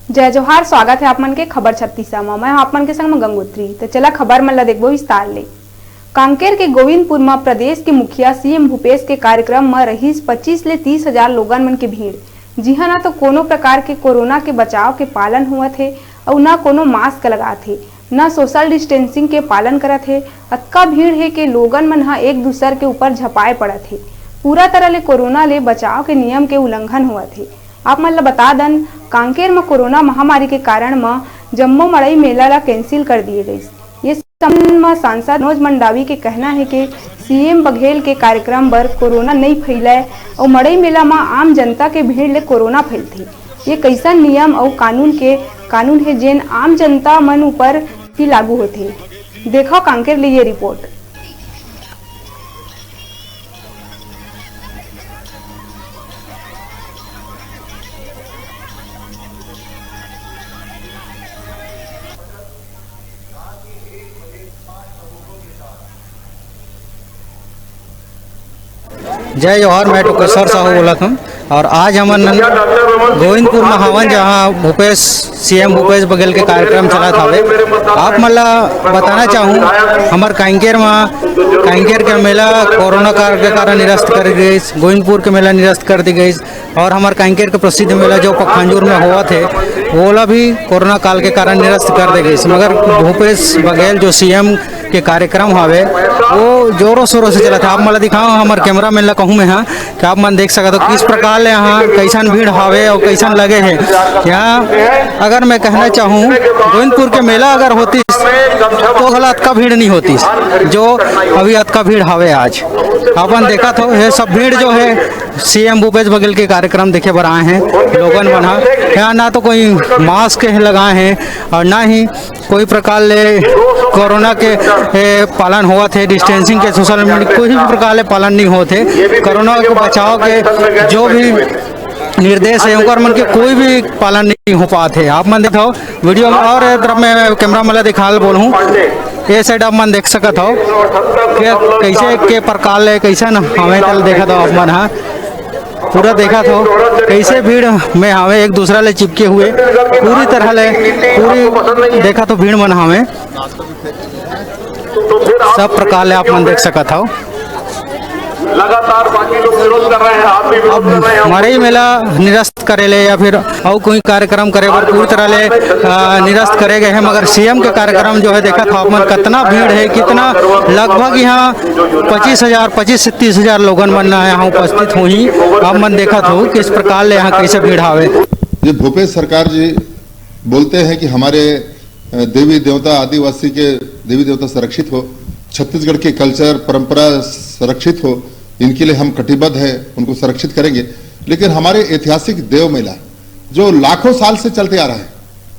जय जोहार। स्वागत है आप मन के खबर 36 में। मैं आप मन के संग में गंगोत्री। तो चला खबर मन ला देखबो विस्तार ले। कांकेर के गोविंदपुर में प्रदेश के मुखिया सीएम भूपेश के कार्यक्रम में रहीस 25 ले 30 हजार लोगन मन के भीड़। जी हाँ, ना तो कोनो प्रकार के कोरोना के बचाव के पालन हुआ थे और ना कोनो मास्क लगा थे, ना सोशल डिस्टेंसिंग के पालन करत है। अतका भीड़ है कि लोगन मन हा एक दूसर के ऊपर झपाए पड़त है। पूरा तरह ले कोरोना ले बचाव के नियम के उल्लंघन हुआ थे। आप मन ला बता दन, कांकेर में कोरोना महामारी के कारण में जम्मू मड़ई मेला ला कैंसिल कर दिए गई। ये संबंध में सांसद मनोज मंडावी के कहना है कि सीएम बघेल के कार्यक्रम पर कोरोना नहीं फैलाए और मड़ई मेला में आम जनता के भीड़ ले कोरोना फैलती। ये कैसा नियम और कानून है जेन आम जनता मन ऊपर भी लागू होते। देखो कांकेर ले ये रिपोर्ट। जय जोहार। मैं टोकेश्वर साहू बोला था और आज हमन गोविंदपुर में हवन जहाँ भूपेश सीएम भूपेश बघेल के कार्यक्रम चला था। आप मन ला बताना चाहूँ हमार कांकेर के मेला कोरोना के कारण निरस्त कर दी गई। गोविंदपुर के मेला निरस्त कर दी गई और हमार कांकेर के प्रसिद्ध मेला जो पखांजूर में हुआ थे वो भी कोरोना काल के कारण निरस्त कर दी गई। मगर भूपेश बघेल जो सीएम के कार्यक्रम हवे वो जोरों शोरों से चला था। आप मला दिखाओ हमार कैमरा मैन ला कहूँ मैं हाँ कि आप मन देख सकते हो किस प्रकार ले यहाँ कैसन भीड़ हवे और कैसन लगे है। यहाँ अगर मैं कहना चाहूँ गोविंदपुर के मेला अगर होती तो हला अतका भीड़ नहीं होती जो अभी अतका भीड़ हवे। आज अपन देखा तो ये सब भीड़ जो है सीएम भूपेश बघेल के कार्यक्रम देखे बर आए हैं लोगन बना। यहाँ ना तो कोई मास्क लगाए हैं और ना ही कोई प्रकार ले कोरोना के पालन हुआ थे। डिस्टेंसिंग के सोशल मीडिया कोई भी प्रकार ले पालन नहीं होते। कोरोना के बचाव के जो भी निर्देश है उनका मन के कोई भी पालन नहीं हो पाते। आप मन देखो वीडियो में और तरफ में कैमरा मला दिखाल बोलूँ ये साइड आप मन देख सकत हो कि कैसे के प्रकार ले कैसे न हमें तल देखा था। आप मन हाँ पूरा देखा तो कैसे भीड़ में हमें एक दूसरा ले चिपके हुए पूरी तरह ले पूरी देखा तो भीड़ मन हमें सब प्रकार ले आप मन देख सकत हो। लगातार बाकी लोग विरोध कर रहे हैं, आप भी विरोध कर रहे हैं। मड़ई मेला निरस्त करे ले या फिर और कोई कार्यक्रम करे पर पूरी तरह ले निरस्त करे गए हैं। मगर सीएम के कार्यक्रम जो है देखा था आप मन कितना भीड़ है, कितना लगभग यहाँ 25 से 30 हजार लोगन मन यहाँ उपस्थित हुई। आप मन देखा था किस प्रकार ले यहाँ कैसे भीड़ आवे। ये भूपेश सरकार जी बोलते हैं कि हमारे देवी देवता आदिवासी के देवी देवता सुरक्षित हो, छत्तीसगढ़ के कल्चर परंपरा सुरक्षित हो, इनके लिए हम कटिबद्ध हैं, उनको सुरक्षित करेंगे। लेकिन हमारे ऐतिहासिक देव मेला जो लाखों साल से चलते आ रहा है,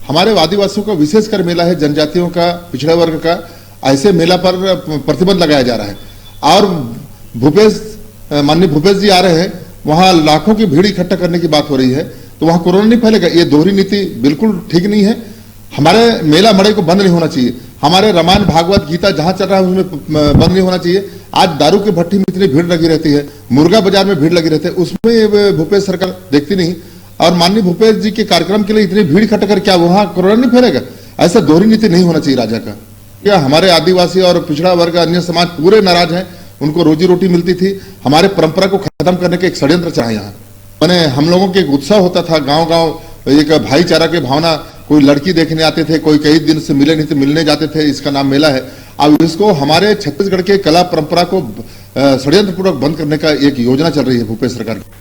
हमारे आदिवासियों का विशेषकर मेला है, जनजातियों का पिछड़े वर्ग का, ऐसे मेला पर प्रतिबंध लगाया जा रहा है। और माननीय भूपेश जी आ रहे हैं, वहां लाखों की भीड़ इकट्ठा करने की बात हो रही है तो वहां कोरोना नहीं फैलेगा। ये दोहरी नीति बिल्कुल ठीक नहीं है। हमारे मेला मड़ई को बंद नहीं होना चाहिए। हमारे रामायण भागवत गीता जहां चल रहा है उसमें बंद नहीं होना चाहिए। आज दारू की भट्टी में इतनी भीड़ लगी रहती है, मुर्गा बाजार में भीड़ लगी रहती है, उसमें भूपेश सरकार देखती नहीं। और माननीय भूपेश जी के कार्यक्रम के लिए इतनी भीड़ इकट्ठा कर क्या वहां कोरोना नहीं फैलेगा? ऐसा दोहरी नीति नहीं होना चाहिए राजा का। क्या हमारे आदिवासी और पिछड़ा वर्ग अन्य समाज पूरे नाराज हैं, उनको रोजी रोटी मिलती थी। हमारे परंपरा को खत्म करने के एक षड्यंत्र चाहे यहाँ। मैंने हम लोगों के एक उत्साह होता था, गाँव गाँव एक भाईचारा की भावना, कोई लड़की देखने आते थे, कोई कई दिन से मिले नहीं थे, मिलने जाते थे, इसका नाम मेला है। अब इसको हमारे छत्तीसगढ़ के कला परंपरा को षड्यंत्र पूर्वक बंद करने का एक योजना चल रही है भूपेश सरकार की।